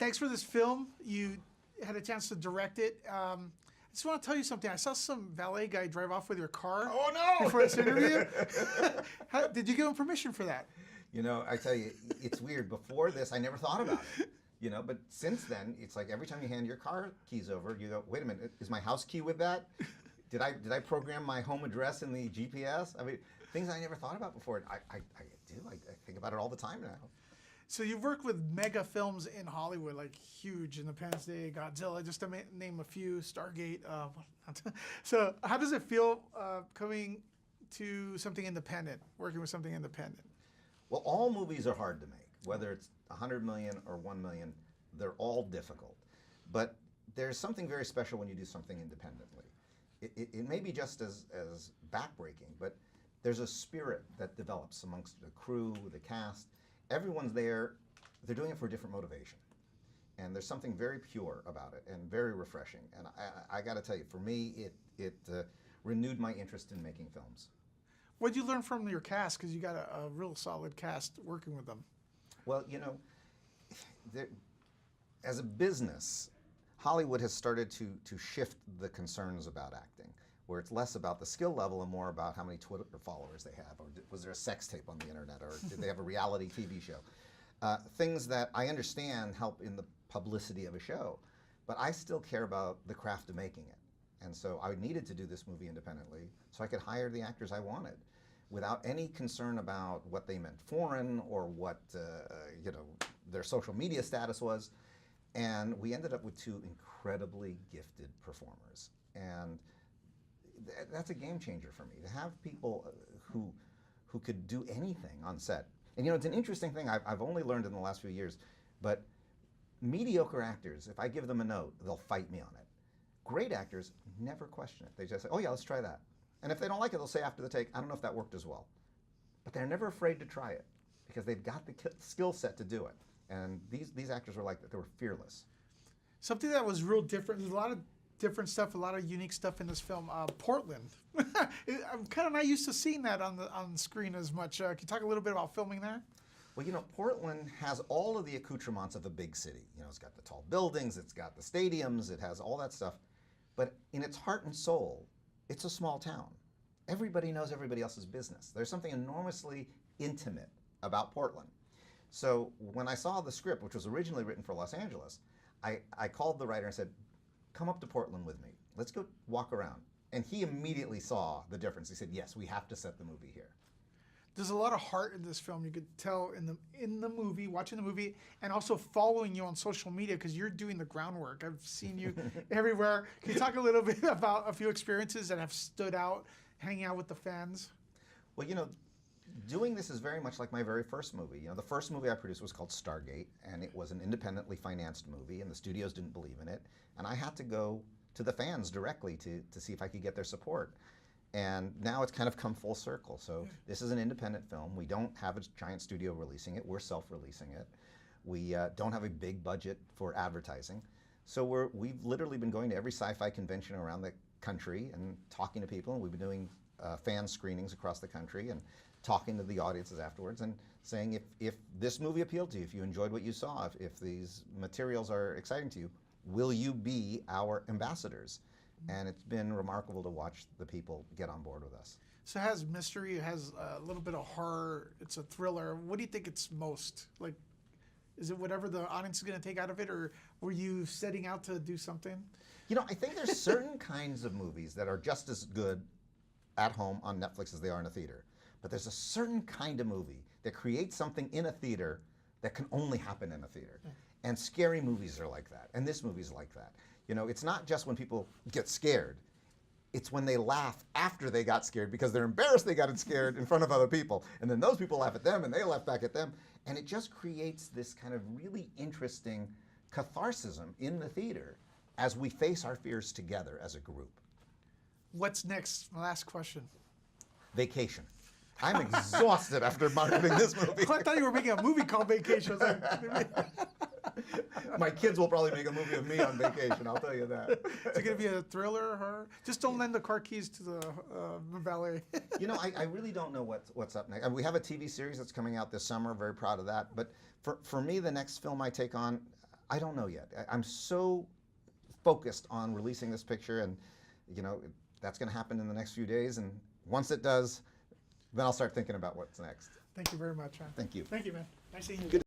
thanks for this film. You had a chance to direct it. I just want to tell you something. I saw some valet guy drive off with your car. Oh no! Before this interview. Did you give him permission for that? You know, I tell you, it's weird. Before this, I never thought about it. You know, but since then, it's like every time you hand your car keys over, you go, wait a minute, is my house key with that? Did I program my home address in the GPS? I mean, things I never thought about before. I do. I think about it all the time now. So you've worked with mega films in Hollywood, like huge, Independence Day, Godzilla, just to name a few, Stargate. So how does it feel coming to something independent, working with something independent? Well, all movies are hard to make, whether it's 100 million or 1 million, they're all difficult. But there's something very special when you do something independently. It may be just as backbreaking, but there's a spirit that develops amongst the crew, the cast. Everyone's there, they're doing it for a different motivation. And there's something very pure about it and very refreshing. And I got to tell you, for me, it renewed my interest in making films. What did you learn from your cast? Because you got a real solid cast working with them. Well, you know, as a business, Hollywood has started to shift the concerns about acting, where it's less about the skill level and more about how many Twitter followers they have, or was there a sex tape on the internet, or did they have a reality TV show? Things that I understand help in the publicity of a show, but I still care about the craft of making it. And so I needed to do this movie independently so I could hire the actors I wanted without any concern about what they meant foreign or what you know, their social media status was. And we ended up with two incredibly gifted performers. And that's a game changer for me, to have people who could do anything on set. And you know, it's an interesting thing I've only learned in the last few years, but mediocre actors, if I give them a note, they'll fight me on it. Great actors never question it. They just say, oh yeah, let's try that. And if they don't like it, they'll say after the take, I don't know if that worked as well. But they're never afraid to try it because they've got the skill set to do it. And these actors were like that. They were fearless. Something that was real different, there's a lot of different stuff, a lot of unique stuff in this film. Portland. I'm kind of not used to seeing that on the screen as much. Can you talk a little bit about filming there? Well, you know, Portland has all of the accoutrements of a big city. You know, it's got the tall buildings, it's got the stadiums, it has all that stuff. But in its heart and soul, it's a small town. Everybody knows everybody else's business. There's something enormously intimate about Portland. So when I saw the script, which was originally written for Los Angeles, I called the writer and said, come up to Portland with me. Let's go walk around. And he immediately saw the difference. He said, yes, we have to set the movie here. There's a lot of heart in this film. You could tell in the movie, watching the movie, and also following you on social media because you're doing the groundwork. I've seen you everywhere. Can you talk a little bit about a few experiences that have stood out, hanging out with the fans? Well, you know, doing this is very much like my very first movie. You know, the first movie I produced was called Stargate, and it was an independently financed movie, and the studios didn't believe in it. And I had to go to the fans directly to see if I could get their support. And now it's kind of come full circle. So this is an independent film. We don't have a giant studio releasing it. We're self-releasing it. We don't have a big budget for advertising. So we've literally been going to every sci-fi convention around the country and talking to people. And we've been doing fan screenings across the country and talking to the audiences afterwards and saying if this movie appealed to you, if you enjoyed what you saw, if these materials are exciting to you, will you be our ambassadors? And it's been remarkable to watch the people get on board with us. So it has mystery, it has a little bit of horror, it's a thriller. What do you think it's most? Like, is it whatever the audience is going to take out of it, or were you setting out to do something? You know, I think there's certain kinds of movies that are just as good at home on Netflix as they are in a theater. But there's a certain kind of movie that creates something in a theater that can only happen in a theater. And scary movies are like that, and this movie's like that. You know, it's not just when people get scared. It's when they laugh after they got scared because they're embarrassed they got scared in front of other people. And then those people laugh at them and they laugh back at them. And it just creates this kind of really interesting catharsis in the theater as we face our fears together as a group. What's next? My last question. Vacation. I'm exhausted after marketing this movie. I thought you were making a movie called Vacation. I was like, my kids will probably make a movie of me on vacation, I'll tell you that. Is it going to be a thriller or horror? Just don't lend the car keys to the valet. You know, I really don't know what's up next. We have a TV series that's coming out this summer, very proud of that. But for me, the next film I take on, I don't know yet. I'm so focused on releasing this picture, and that's going to happen in the next few days. And once it does, then I'll start thinking about what's next. Thank you very much, man. Thank you. Thank you, man. Nice seeing you.